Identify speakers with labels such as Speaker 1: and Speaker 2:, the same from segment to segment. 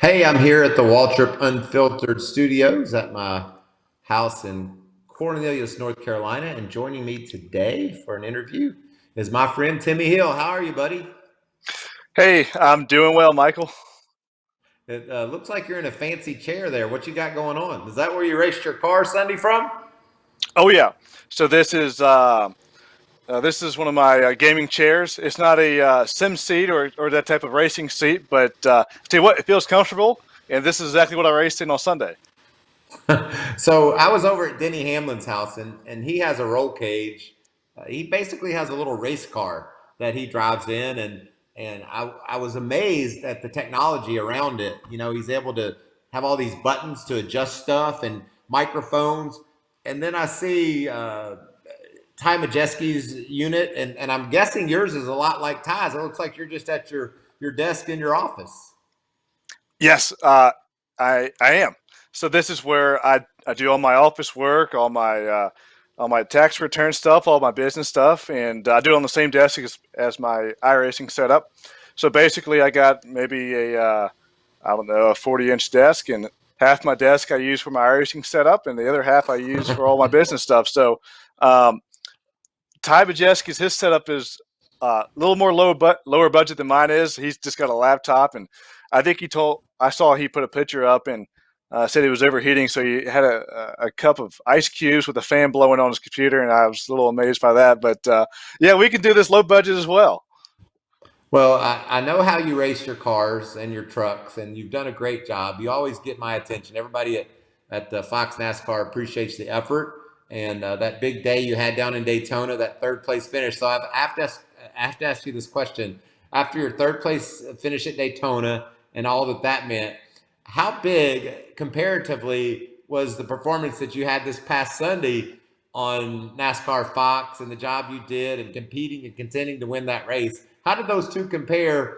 Speaker 1: Hey, I'm here at the Waltrip Unfiltered Studios at my house in Cornelius, North Carolina, and joining me today for an interview is my friend Timmy Hill. How are you, buddy?
Speaker 2: Hey, I'm doing well, Michael.
Speaker 1: It looks like you're in a fancy chair there. What you got going on? Is that where you raced your car Sunday from?
Speaker 2: Oh yeah. So this is one of my gaming chairs. It's not a sim seat or that type of racing seat, but tell you what, it feels comfortable, and this is exactly what I raced in on Sunday.
Speaker 1: So I was over at Denny Hamlin's house, and he has a roll cage. He basically has a little race car that he drives in, and I was amazed at the technology around it. You know, he's able to have all these buttons to adjust stuff and microphones, and then I see Ty Majeski's unit, and I'm guessing yours is a lot like Ty's. It looks like you're just at your desk in your office.
Speaker 2: Yes, I am. So this is where I do all my office work, all my tax return stuff, all my business stuff, and I do it on the same desk as my iRacing setup. So basically, I got maybe I don't know, a 40-inch desk, and half my desk I use for my iRacing setup, and the other half I use for all my business stuff. So um, Ty Majeski's his setup is a little more lower budget than mine is. He's just got a laptop, and I think I saw he put a picture up and said he was overheating, so he had a cup of ice cubes with a fan blowing on his computer, and I was a little amazed by that. But yeah, we can do this low budget as well.
Speaker 1: Well, I know how you race your cars and your trucks, and you've done a great job. You always get my attention. Everybody at the Fox NASCAR appreciates the effort and that big day you had down in Daytona, that third place finish. So I have to ask you this question. After your third place finish at Daytona and all that that meant, how big comparatively was the performance that you had this past Sunday on NASCAR Fox and the job you did and competing and contending to win that race? How did those two compare,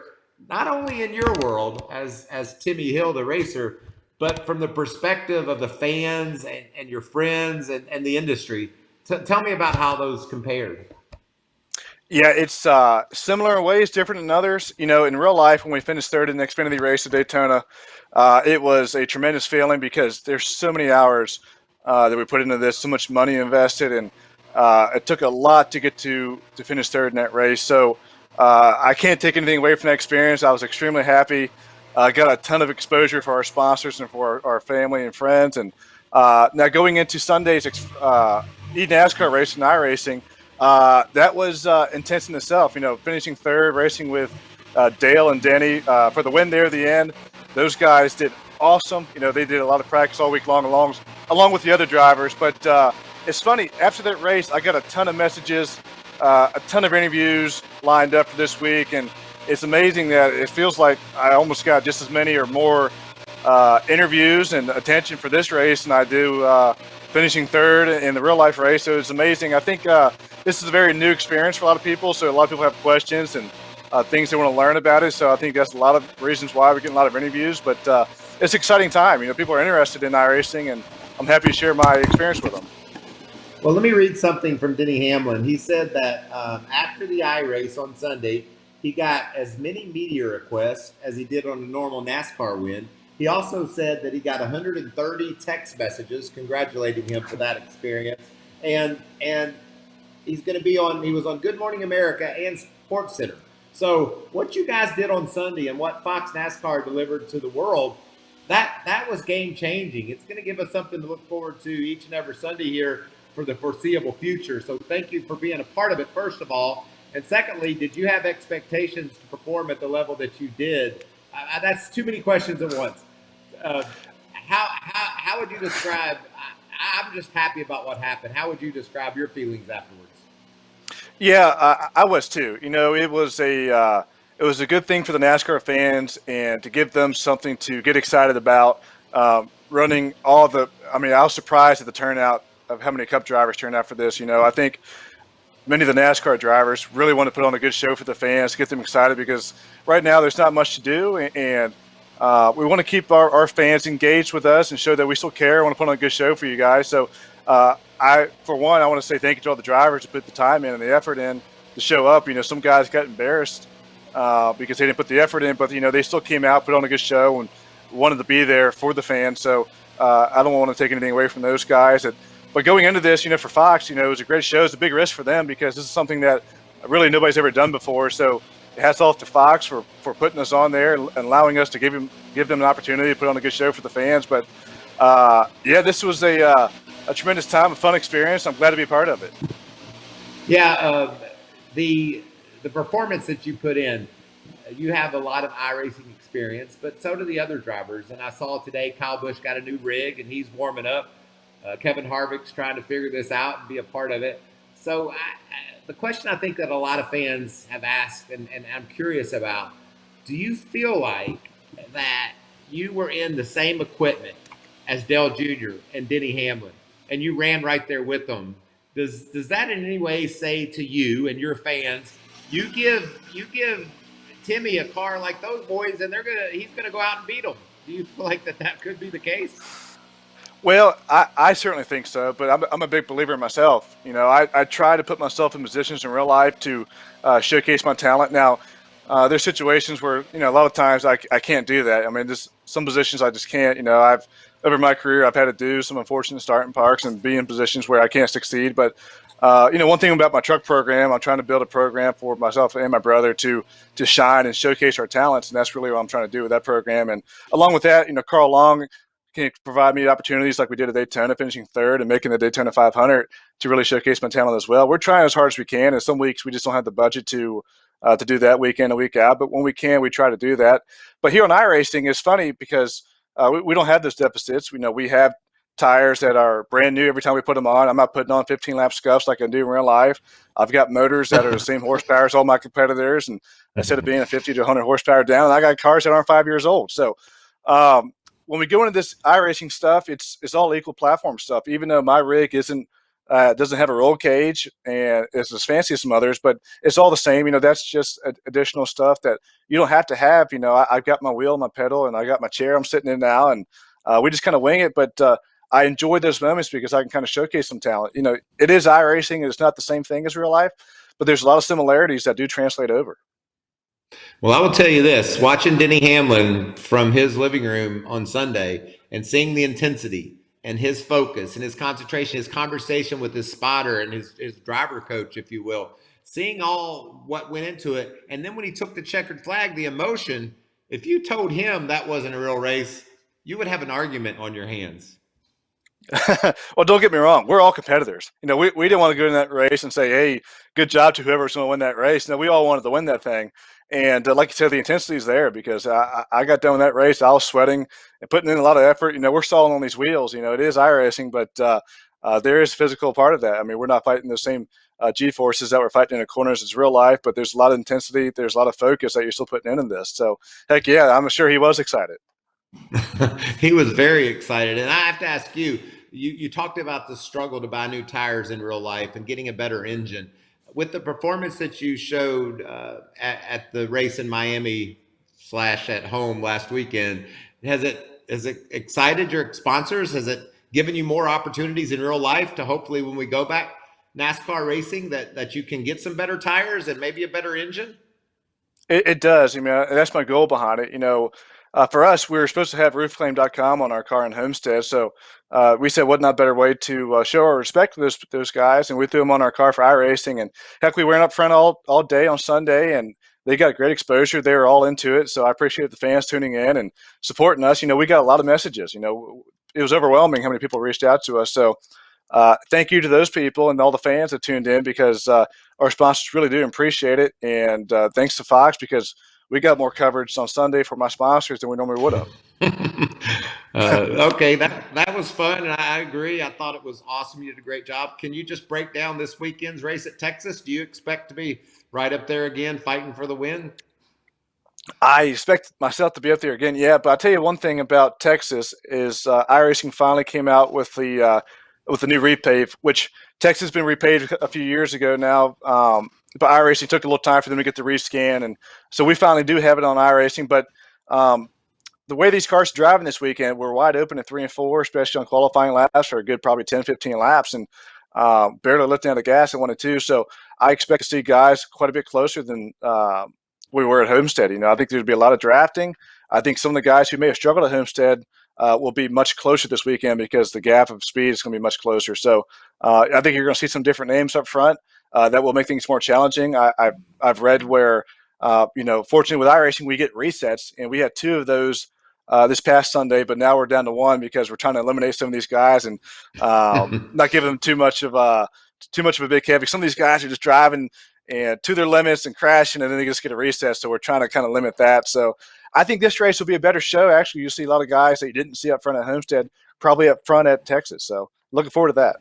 Speaker 1: not only in your world as Timmy Hill, the racer, but from the perspective of the fans and your friends and the industry? Tell me about how those compared.
Speaker 2: Yeah, it's similar in ways, different in others. You know, in real life, when we finished third in the Xfinity race at Daytona, it was a tremendous feeling because there's so many hours that we put into this, so much money invested, and it took a lot to get to finish third in that race. So I can't take anything away from that experience. I was extremely happy. Got a ton of exposure for our sponsors and for our family and friends. And now going into Sunday's NASCAR race and iRacing. That was intense in itself. You know, finishing third, racing with Dale and Denny for the win there at the end. Those guys did awesome. You know, they did a lot of practice all week long, along with the other drivers. But it's funny. After that race, I got a ton of messages, a ton of interviews lined up for this week, and it's amazing that it feels like I almost got just as many or more interviews and attention for this race than I do finishing third in the real life race. So it's amazing. I think this is a very new experience for a lot of people. So a lot of people have questions and things they want to learn about it. So I think that's a lot of reasons why we're getting a lot of interviews. But it's an exciting time. You know, people are interested in iRacing, and I'm happy to share my experience with them.
Speaker 1: Well, let me read something from Denny Hamlin. He said that after the I race on Sunday, he got as many media requests as he did on a normal NASCAR win. He also said that he got 130 text messages congratulating him for that experience, and he's going to be on. He was on Good Morning America and Sports Center. So what you guys did on Sunday and what Fox NASCAR delivered to the world, that was game changing. It's going to give us something to look forward to each and every Sunday here for the foreseeable future. So thank you for being a part of it, first of all. And secondly, did you have expectations to perform at the level that you did? That's too many questions at once. Uh, how would you describe? I'm just happy about what happened. How would you describe your feelings afterwards?
Speaker 2: Yeah, I was too. You know, it was a good thing for the NASCAR fans and to give them something to get excited about. Running all the, I mean, I was surprised at the turnout of how many Cup drivers turned out for this. You know, I think many of the NASCAR drivers really want to put on a good show for the fans, get them excited because right now there's not much to do, and we want to keep our fans engaged with us and show that we still care. I want to put on a good show for you guys. So for one, I want to say thank you to all the drivers who put the time in and the effort in to show up. You know, some guys got embarrassed because they didn't put the effort in, but, you know, they still came out, put on a good show, and wanted to be there for the fans. So I don't want to take anything away from those guys. But going into this, for Fox, it was a great show. It's a big risk for them because this is something that really nobody's ever done before. So hats off to Fox for putting us on there and allowing us to give them an opportunity to put on a good show for the fans. But this was a tremendous time, a fun experience. I'm glad to be a part of it.
Speaker 1: Yeah, the performance that you put in, you have a lot of iRacing experience, but so do the other drivers. And I saw today Kyle Busch got a new rig and he's warming up. Kevin Harvick's trying to figure this out and be a part of it. So the question I think that a lot of fans have asked, and I'm curious about, do you feel like that you were in the same equipment as Dale Jr. and Denny Hamlin, and you ran right there with them? Does that in any way say to you and your fans, you give Timmy a car like those boys, and he's gonna go out and beat them? Do you feel like that could be the case?
Speaker 2: Well, I certainly think so, but I'm a big believer in myself. I try to put myself in positions in real life to showcase my talent. Now, there's situations where, a lot of times I can't do that. I mean, there's some positions I just can't. Over my career, I've had to do some unfortunate starting parks and be in positions where I can't succeed. But, one thing about my truck program, I'm trying to build a program for myself and my brother to shine and showcase our talents. And that's really what I'm trying to do with that program. And along with that, Carl Long can provide me opportunities like we did at Daytona, finishing third and making the Daytona 500 to really showcase my talent as well. We're trying as hard as we can, and some weeks we just don't have the budget to do that week in and week out. But when we can, we try to do that. But here on iRacing, it's funny because we don't have those deficits. We have tires that are brand new every time we put them on. I'm not putting on 15-lap scuffs like I do in real life. I've got motors that are the same horsepower as all my competitors, and instead of being a 50 to 100 horsepower down, I got cars that aren't 5 years old. So when we go into this iRacing stuff, it's all equal platform stuff. Even though my rig doesn't have a roll cage and it's as fancy as some others, but it's all the same. That's just additional stuff that you don't have to have. I've got my wheel, my pedal, and I got my chair I'm sitting in now, and we just kind of wing it. But I enjoy those moments because I can kind of showcase some talent. It is iRacing, and it's not the same thing as real life, but there's a lot of similarities that do translate over.
Speaker 1: Well, I will tell you this, watching Denny Hamlin from his living room on Sunday and seeing the intensity and his focus and his concentration, his conversation with his spotter and his driver coach, if you will, seeing all what went into it. And then when he took the checkered flag, the emotion, if you told him that wasn't a real race, you would have an argument on your hands.
Speaker 2: Well, don't get me wrong. We're all competitors. We didn't want to go in that race and say, hey, good job to whoever's going to win that race. No, we all wanted to win that thing. And like you said, the intensity is there because I got done with that race. I was sweating and putting in a lot of effort. We're stalling on these wheels. It is iRacing, but there is a physical part of that. I mean, we're not fighting the same G-forces that we're fighting in the corners as real life, but there's a lot of intensity. There's a lot of focus that you're still putting in this. So, heck yeah, I'm sure he was excited.
Speaker 1: He was very excited. And I have to ask you, you talked about the struggle to buy new tires in real life and getting a better engine. With the performance that you showed at the race in Miami / at home last weekend, has it excited your sponsors? Has it given you more opportunities in real life to hopefully when we go back NASCAR racing that you can get some better tires and maybe a better engine?
Speaker 2: It does. I mean, that's my goal behind it. For us, we were supposed to have roofclaim.com on our car in Homestead. So we said, what not better way to show our respect to those guys? And we threw them on our car for iRacing. And heck, we were up front all day on Sunday, and they got great exposure. They were all into it. So I appreciate the fans tuning in and supporting us. We got a lot of messages. It was overwhelming how many people reached out to us. So thank you to those people and all the fans that tuned in because our sponsors really do appreciate it. And thanks to Fox because we got more coverage on Sunday for my sponsors than we normally would have.
Speaker 1: Okay, that was fun, and I agree. I thought it was awesome. You did a great job. Can you just break down this weekend's race at Texas? Do you expect to be right up there again, fighting for the win?
Speaker 2: I expect myself to be up there again, yeah. But I'll tell you one thing about Texas is iRacing finally came out with the new repave, which Texas has been repaved a few years ago now. But iRacing took a little time for them to get the rescan, and so we finally do have it on iRacing. But the way these cars are driving this weekend, we're wide open at 3 and 4, especially on qualifying laps for a good probably 10, 15 laps, and barely lifting out the gas at 1 and 2. So I expect to see guys quite a bit closer than we were at Homestead. I think there'd be a lot of drafting. I think some of the guys who may have struggled at Homestead will be much closer this weekend because the gap of speed is going to be much closer. So I think you're going to see some different names up front that will make things more challenging. I've read where, fortunately with iRacing, we get resets, and we had 2 of those this past Sunday, but now we're down to 1 because we're trying to eliminate some of these guys and not give them too much of a big heavy. Some of these guys are just driving and to their limits and crashing, and then they just get a reset. So we're trying to kind of limit that. So I think this race will be a better show. Actually, you'll see a lot of guys that you didn't see up front at Homestead, probably up front at Texas. So looking forward to that.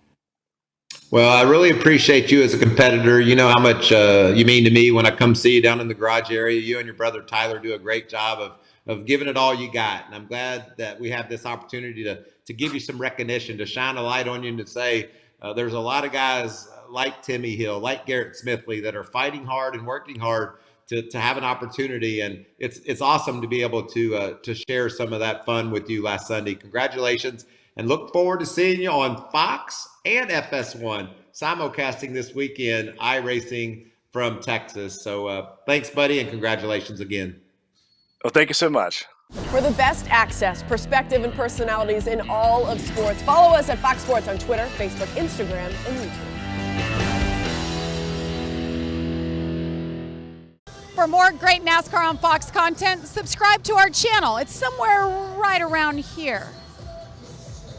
Speaker 1: Well, I really appreciate you as a competitor. You know how much you mean to me when I come see you down in the garage area. You and your brother Tyler do a great job of giving it all you got. And I'm glad that we have this opportunity to give you some recognition, to shine a light on you, and to say there's a lot of guys like Timmy Hill, like Garrett Smithley, that are fighting hard and working hard to have an opportunity. And it's awesome to be able to share some of that fun with you last Sunday. Congratulations, and look forward to seeing you on Fox and FS1 simulcasting this weekend, iRacing from Texas. So thanks, buddy, and congratulations again.
Speaker 2: Well, thank you so much.
Speaker 3: For the best access, perspective, and personalities in all of sports, follow us at Fox Sports on Twitter, Facebook, Instagram, and YouTube.
Speaker 4: For more great NASCAR on Fox content, subscribe to our channel. It's somewhere right around here.